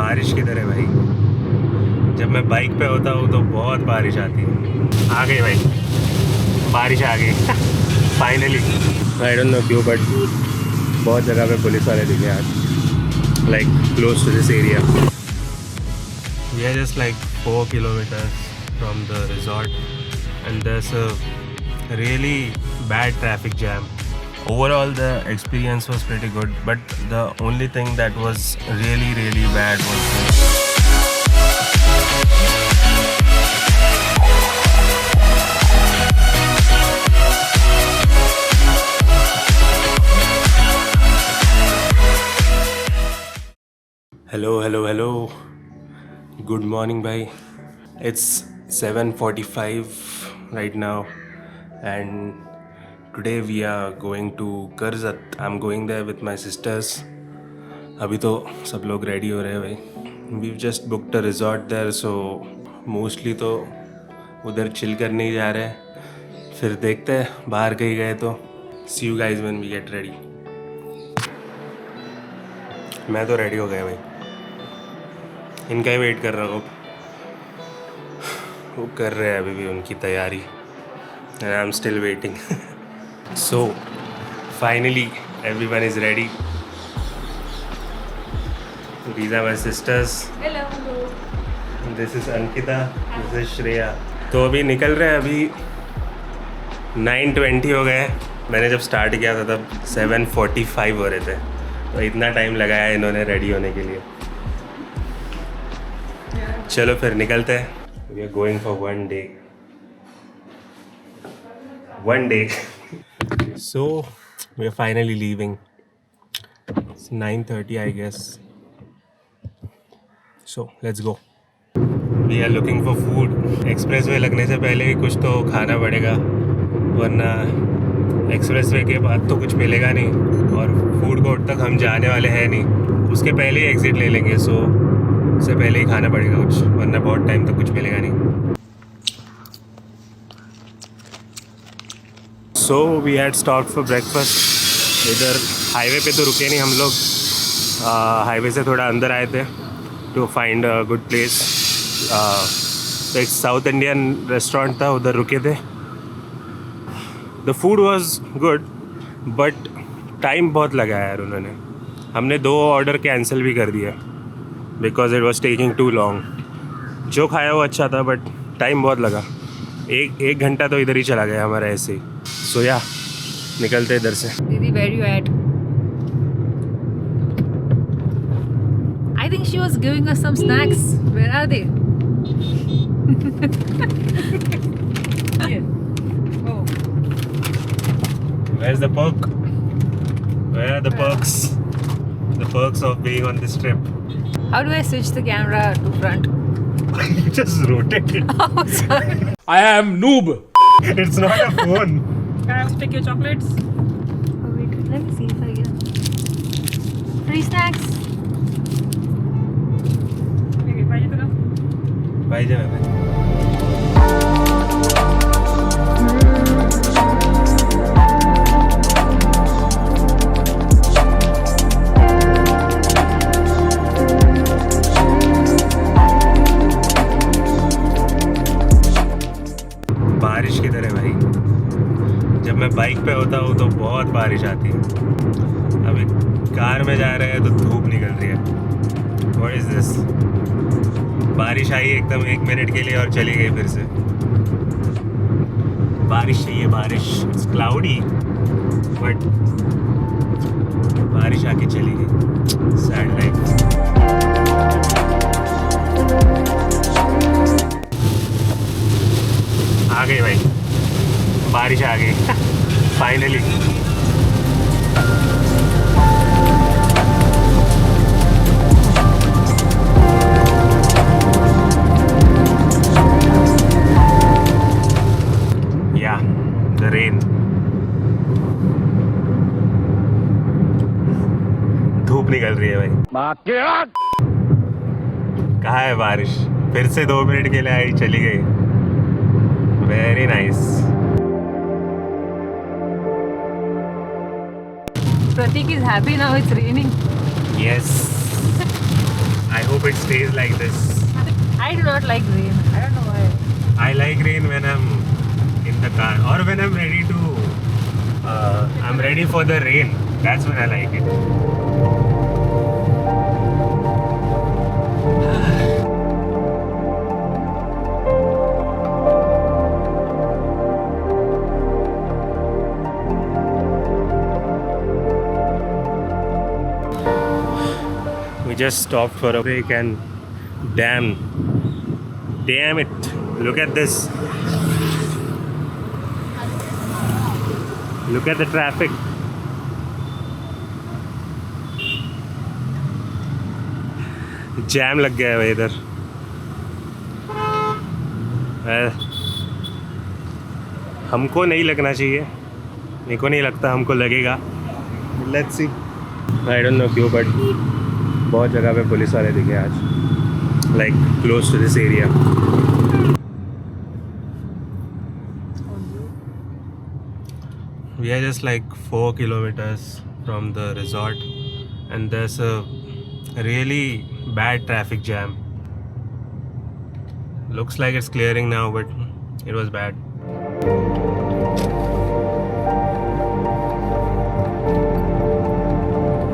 बारिश किधर है भाई? जब मैं बाइक पे होता हूँ तो बहुत बारिश आती है। आ गई भाई, बारिश आ गई फाइनली। आई डोंट नो क्यों, बट बहुत जगह पे पुलिस वाले दिखे आज, like close to this area. We are just like 4 kilometers from the resort and there's a really bad traffic jam. Overall the experience was pretty good, but the only thing that was really bad was hello, good morning bhai. It's 7:45 right now and today we are going to Karzat. I'm going there with my sisters. अभी तो सब लोग ready हो रहे हैं भाई. We've just booked a resort there, so mostly तो उधर चिल करने ही जा रहे हैं. फिर देखते हैं बाहर कहीं गए तो. See you guys when we get ready. मैं तो रेडी हो गया भाई, इनका ही वेट कर रहा हूँ. वो कर रहे हैं अभी भी उनकी तैयारी and I'm still waiting. So finally everyone is ready. These are my sisters. Hello. This is Ankita. This is Shreya. तो अभी निकल रहे हैं. अभी 9:20 हो गए. मैंने जब स्टार्ट किया था तब 7:45 हो रहे थे, तो इतना टाइम लगाया इन्होंने रेडी होने के लिए. चलो फिर निकलते हैं. We are going for one day. So we are finally leaving. It's 9:30 I guess. So let's go. We are looking for food. Expressway लगने से पहले ही कुछ तो खाना पड़ेगा, वरना एक्सप्रेसवे के बाद तो कुछ मिलेगा नहीं, और फूड कोर्ट तक हम जाने वाले हैं नहीं. उसके पहले ही एग्ज़िट ले लेंगे, सो उससे पहले ही खाना पड़ेगा कुछ, वरना बहुत टाइम तक कुछ मिलेगा नहीं. So we had stop for breakfast. इधर हाईवे पे तो रुके नहीं हम लोग, हाईवे से थोड़ा अंदर आए थे to find a good place. तो एक साउथ इंडियन रेस्टोरेंट था, उधर रुके थे. The food was good but time बहुत लगा यार उन्होंने. हमने 2 ऑर्डर कैंसिल भी कर दिया because it was taking too long. जो खाया वो अच्छा था बट टाइम बहुत लगा. एक घंटा तो इधर ही चला गया हमारा ऐसे ही. सो या निकलते इधर से. Didi, where you at? I think she was giving us some snacks. Where are they? Oh. Where's the perk? Where are the perks? The perks of being on this trip. How do I switch the camera to front? You just rotate it. Oh, sorry. I am noob. It's not a phone. Can I take your chocolates? Oh, wait, let me see if I get free snacks. Okay, bye Jitana. भाई जा भाई. बारिश किधर है भाई? जब मैं bike पे होता हूँ तो बहुत बारिश आती है. अभी कार में जा रहे हैं तो धूप निकल रही है. What is this? बारिश आई एकदम 1 मिनट के लिए और चली गई फिर से. बारिश चाहिए बारिश. It's cloudy but बारिश आके चली गई. Sad life. आ गई भाई, बारिश आ गई फाइनली. या द रेन. धूप निकल रही है भाई. कहाँ है बारिश? फिर से 2 मिनट के लिए आई, चली गई. Very nice. Pratik is happy now. It's raining. Yes. I hope it stays like this. I do not like rain. I don't know why. I like rain when I'm in the car or when I'm ready to. I'm ready for the rain. That's when I like it. We just stopped for a break and damn it, look at this. Look at the traffic. Jam लग गया है भाई इधर. हमको नहीं लगना चाहिए, मेरे को नहीं लगता हमको लगेगा. Let's see. I don't know क्यों बट बहुत जगह पे पुलिस वाले दिखे आज, like close to this area. We are just like 4 kilometers from the resort and there's a really bad traffic jam. Looks like it's clearing now but it was bad.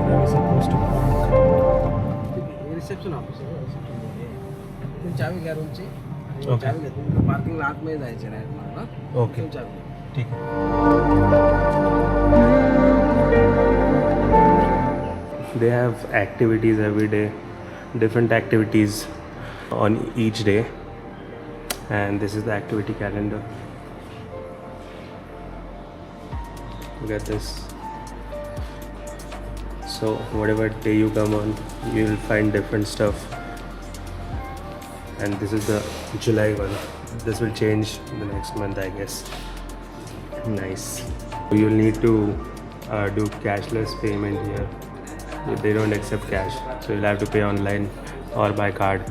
Where was supposed to park? Reception office आहे. चावी घ्या रूमची. Okay. चावी घेतो पार्किंगला आतमध्ये जायचं नाही. Okay. चावी ठीक है. They have activities every day, different activities on each day, and this is the activity calendar. Look at this. So whatever day you come on, you will find different stuff. And this is the July one. This will change the next month, I guess. Nice. You'll need to do cashless payment here. They don't accept cash, so you'll have to pay online or by card.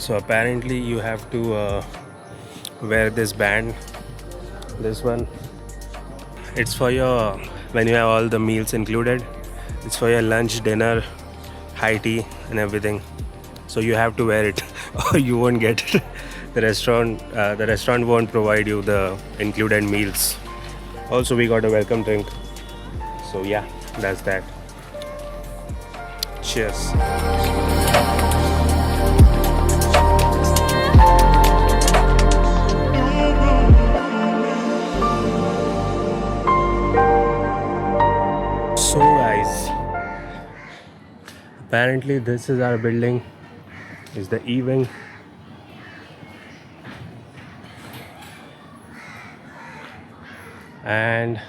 So apparently you have to wear this band. This one, it's for your, when you have all the meals included, it's for your lunch, dinner, high tea and everything. So you have to wear it or you won't get it. The restaurant won't provide you the included meals. Also we got a welcome drink. So yeah, that's that. Cheers. So guys, apparently this is our building. Is the E-wing. And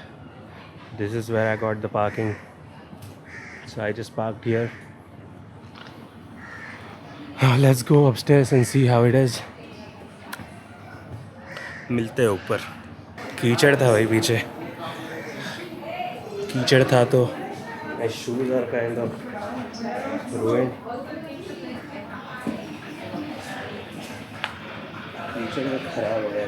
this is where I got the parking. So I just parked here. Let's go upstairs and see how it is. मिलते हैं ऊपर. कीचड़ था भाई पीछे. कीचड़ था तो my shoes are kind of ruined. कीचड़ में खराब हो गया.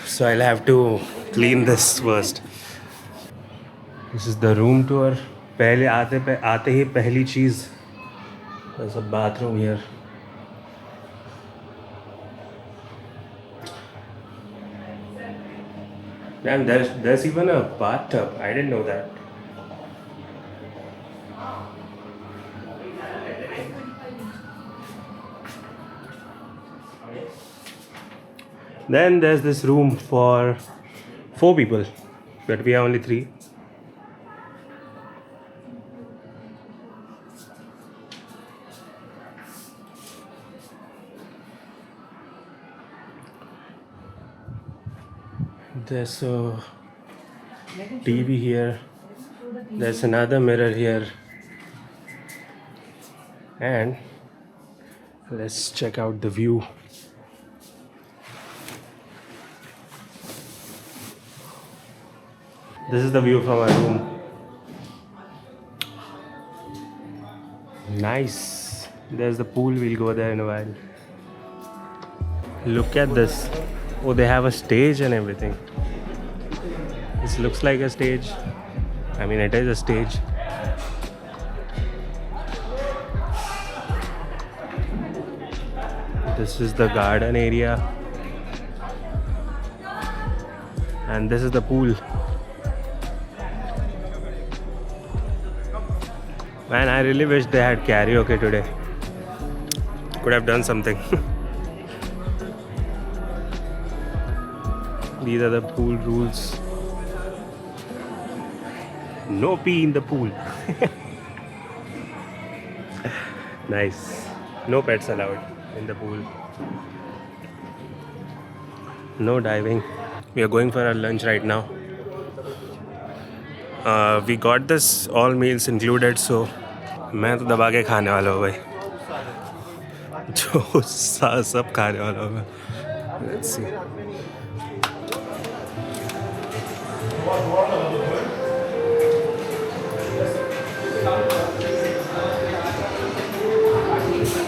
So I'll have to clean this first. This is the room tour. पहले आते ही पहली चीज़, there's a bathroom here. Damn, there's even a bathtub. I didn't know that. Then there's this room for 4 people, but we are only 3. There's a TV here. There's another mirror here. And let's check out the view. This is the view from our room. Nice. There's the pool. We'll go there in a while. Look at this. Oh, they have a stage and everything. This looks like a stage. I mean, it is a stage. This is the garden area. And this is the pool. Man, I really wish they had karaoke today. Could have done something. These are the pool rules. No pee in the pool. Nice. No pets allowed in the pool. No diving. We are going for our lunch right now. We got this all meals included, so मैं तो दबा के खाने वाला हूँ भाई. जो सब खाने वाला हूँ मैं. Let's see.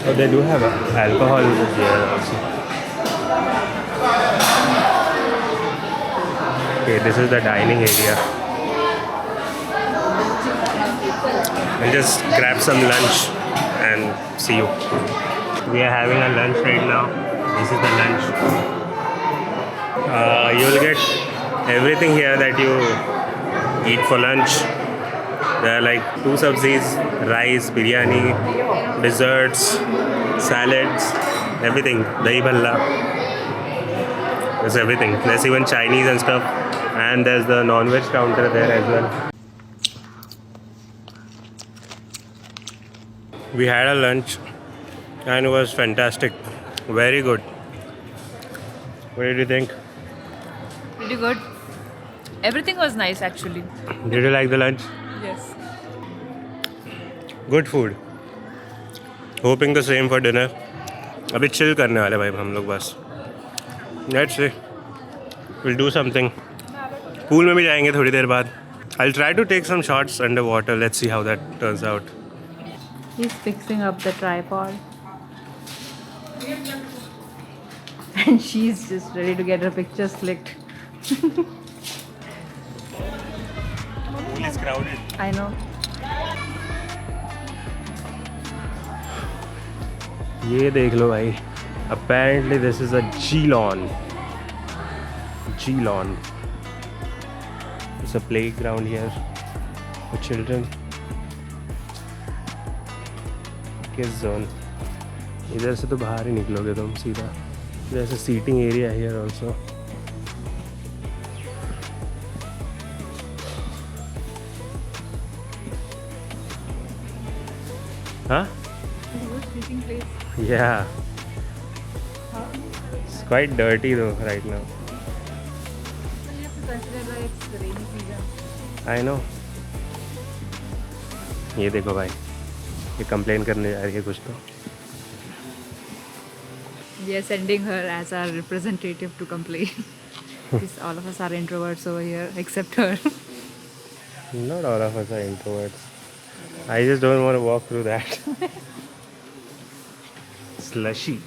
Oh, they do have alcohol here also. Okay, this is the dining area. I'll just grab some lunch and see you. We are having a lunch right now. This is the lunch. You'll get everything here that you eat for lunch. There are like 2 sabzis, rice, biryani, desserts, salads, everything. Dahi bhalla. There's everything. There's even Chinese and stuff. And there's the non-veg counter there as well. We had a lunch and it was fantastic. Very good. What did you think? Pretty good. Everything was nice actually. Did you like the lunch? Yes. Good food. Hoping the same for dinner. अभी chill करने वाले भाई हम लोग बस. Let's see. We'll do something. Pool में भी जाएंगे थोड़ी देर बाद. I'll try to take some shots underwater. Let's see how that turns out. He's fixing up the tripod. And she's just ready to get her pictures clicked. Pool is crowded. I know. ये देख लो भाई. Apparently this is a G-lawn. G-lawn. It's a playground here for children. Kids zone. इधर से तो बाहर ही निकलोगे तुम सीधा. There's a seating area here also. Huh? Good sleeping place. Yeah. It's quite dirty though right now. You have to consider that it's the rainy season. I know. ये देखो भाई, ये कंप्लेन करने जा रही है कुछ तो. We are sending her as our representative to complain. Because all of us are introverts over here, except her. Not all of us are introverts. I just don't want to walk through that. Slushy.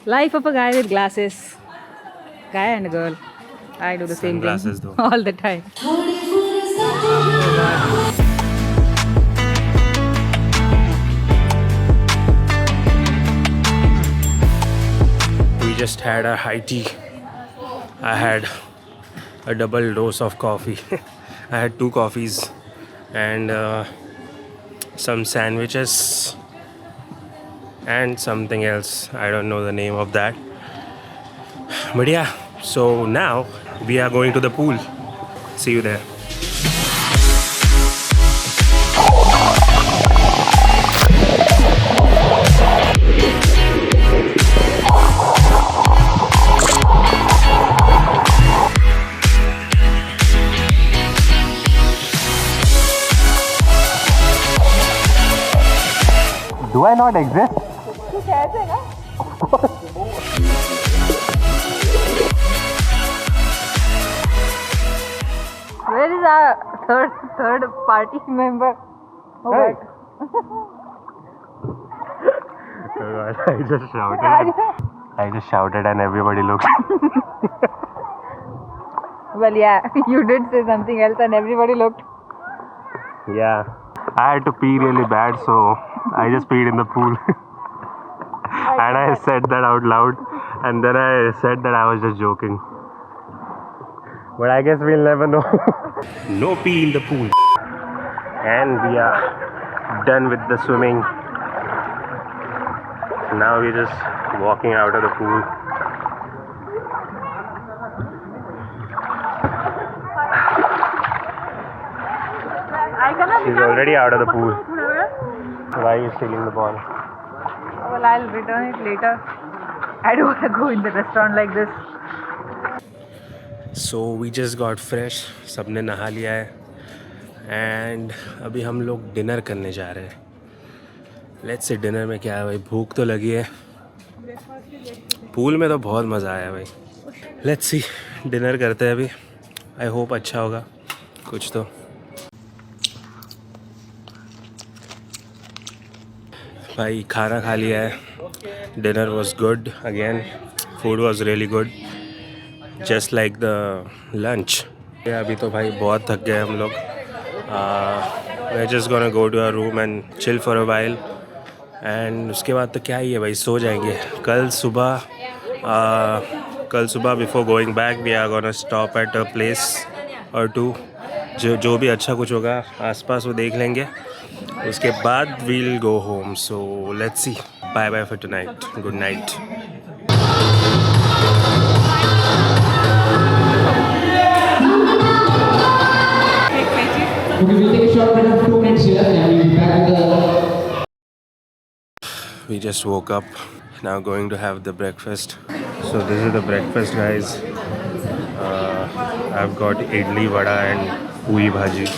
Life of a guy with glasses. Guy and a girl. I do the same Sunglasses thing though. all the time. We just had a high tea. I had a double dose of coffee. I had 2 coffees and some sandwiches and something else. I don't know the name of that. But yeah, so now we are going to the pool. See you there. Do I not exist? Where is our third party member? Oh, Hey. God. Oh God, I just shouted and everybody looked. Well, yeah, you did say something else and everybody looked. Yeah, I had to pee really bad, so I just peed in the pool. And I said that out loud, and then I said that I was just joking. But I guess we'll never know. No pee in the pool. And we are done with the swimming. Now we're just walking out of the pool. She's already out of the pool. Why are you stealing the ball? Well, I'll return it later. I don't want to go in the restaurant like this. So we just got fresh. सबने नहा लिया है. And अभी हम लोग dinner करने जा रहे हैं. Let's say डिनर में क्या है भाई, भूख तो लगी है. पूल में तो बहुत मज़ा आया भाई. Let's see डिनर करते हैं अभी. I hope अच्छा होगा कुछ तो. भाई खाना खा लिया है. Dinner was good again. Food was really good just like the lunch. अभी तो भाई बहुत थक गए हम लोग. We just gonna go to our room and chill for a while. एंड उसके बाद तो क्या ही है भाई, सो जाएंगे. कल सुबह before going back we are gonna stop at a place or two. जो भी अच्छा कुछ होगा आसपास वो देख लेंगे. उसके बाद we'll go home. So let's see. Bye bye for tonight. Good night. Okay, we'll take a short break of 2 minutes here and we'll be back with the... We just woke up. Now going to have the breakfast. So this is the breakfast, guys. I've got idli, vada and puri bhaji.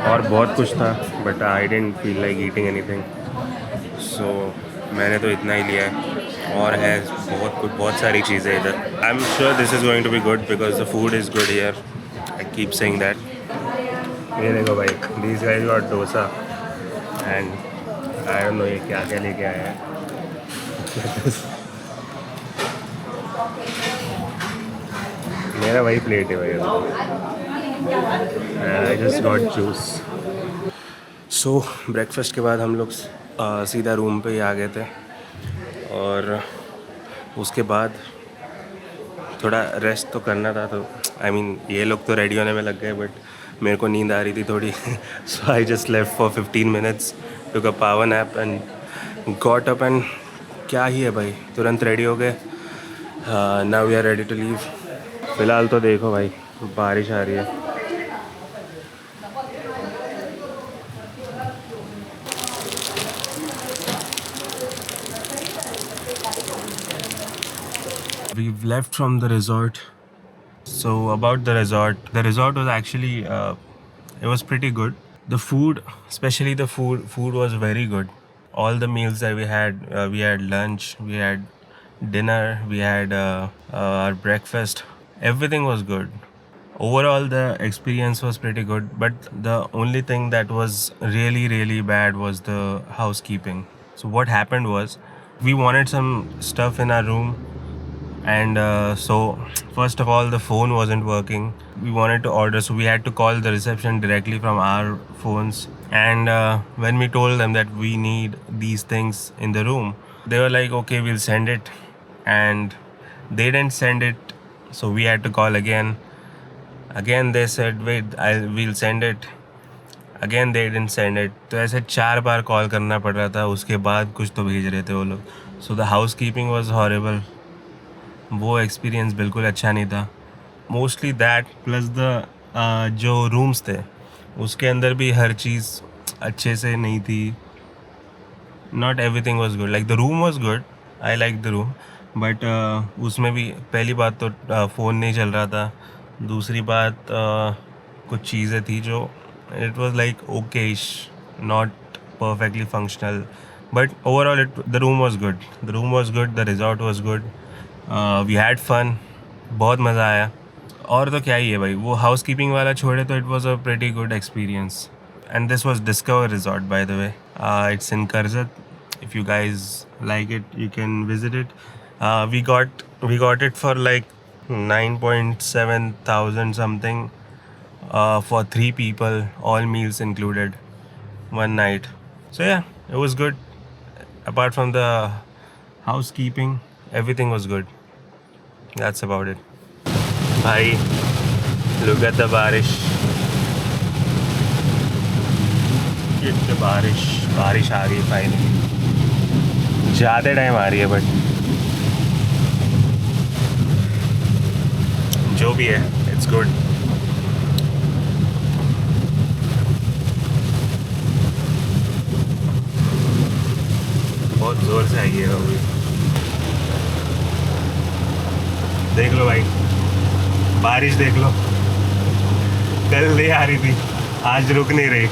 और बहुत कुछ था, but I didn't feel like eating anything. So मैंने तो इतना ही लिया है. और है बहुत सारी चीज़ें इधर. I'm sure this is going to be good because the food is good here. I keep saying that. ये देखो भाई, these guys got dosa and I don't know ये क्या क्या लेके आया है. मेरा वही प्लेट है भाई. I just got juice. So breakfast के बाद हम लोग सीधा रूम पे ही आ गए थे. और उसके बाद थोड़ा रेस्ट तो करना था. तो I mean ये लोग तो रेडी होने में लग गए, बट मेरे को नींद आ रही थी थोड़ी. So I just left for 15 minutes, took a power nap and got up and क्या ही है भाई, तुरंत रेडी हो गए. Now we are ready to leave. फ़िलहाल तो देखो भाई बारिश आ रही है. We've left from the resort. So about the resort was actually it was pretty good. The food, especially the food was very good. All the meals that we had lunch, we had dinner, we had our breakfast. Everything was good. Overall the experience was pretty good, but the only thing that was really really bad was the housekeeping. So what happened was, we wanted some stuff in our room. And so first of all the phone wasn't working. We wanted to order, so we had to call the reception directly from our phones. And when we told them that we need these things in the room, they were like, okay, we'll send it. And they didn't send it, so we had to call again. They said wait, we'll send it. Again they didn't send it. तो ऐसे 4 बार call करना पड़ रहा था. उसके बाद कुछ तो भेज रहे थे वो लोग. So the housekeeping was horrible. वो एक्सपीरियंस बिल्कुल अच्छा नहीं था. मोस्टली दैट प्लस द जो रूम्स थे उसके अंदर भी हर चीज़ अच्छे से नहीं थी. Not everything was good. Like the room was good, I like the room, but उसमें भी पहली बात तो फ़ोन नहीं चल रहा था. दूसरी बात कुछ चीज़ें थी जो it was like Okesh, not perfectly functional. But overall, the room was good. The room was good. The resort was good. We had fun. बहुत मज़ा आया. और तो क्या ही है भाई, वो हाउस कीपिंग वाला छोड़े तो it was a pretty good experience. And this was discover resort by the way. It's in Karjat. If you guys like it, you can visit it. We got it for like 9.7 thousand something for 3 people, all meals included, one night. So yeah, it was good. Apart from the housekeeping, everything was good. That's about it. Bhai, look at the barish. Get the barish. बारिश आ रही है finally. ज़्यादा time आ रही है but जो भी है it's good. बहुत ज़ोर से आई है अभी. देख लो भाई, बारिश देख लो. कल नहीं आ रही थी, आज रुक नहीं रही.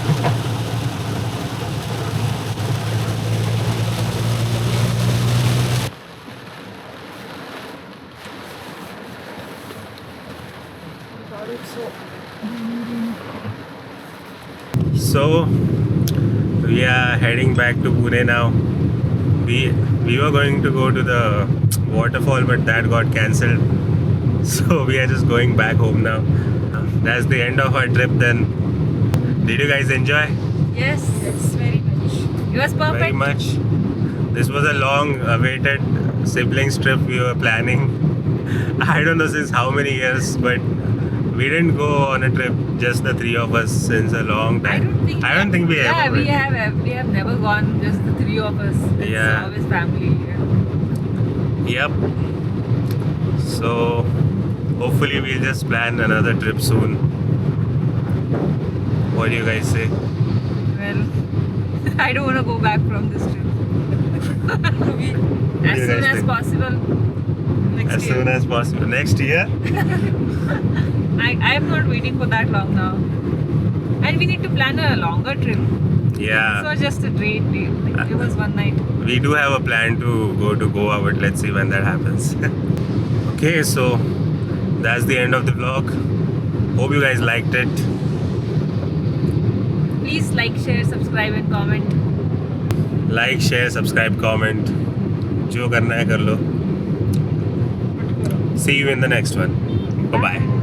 So we are heading back to Pune now. We were going to go to the waterfall, but that got cancelled. So we are just going back home now. That's the end of our trip then. Did you guys enjoy? Yes, it's very much. It was perfect. Very much. This was a long awaited siblings trip we were planning. I don't know since how many years, but we didn't go on a trip, just the 3 of us, since a long time. I don't think we yeah, ever we went. we have never gone, just the 3 of us. It's Yeah. always family. Yeah. Yep. So hopefully we'll just plan another trip soon. What do you guys say? Well, I don't want to go back from this trip. As you soon guys as think? possible. Next As year. soon as possible. Next year? I am not waiting for that long now. And we need to plan a longer trip. This Yeah. was just a great day. Like, it was one night. We do have a plan to go to Goa, but let's see when that happens. Okay, so that's the end of the vlog. Hope you guys liked it. Please like, share, subscribe and comment. Like, share, subscribe, comment. जो करना है कर लो. See you in the next one. Bye bye.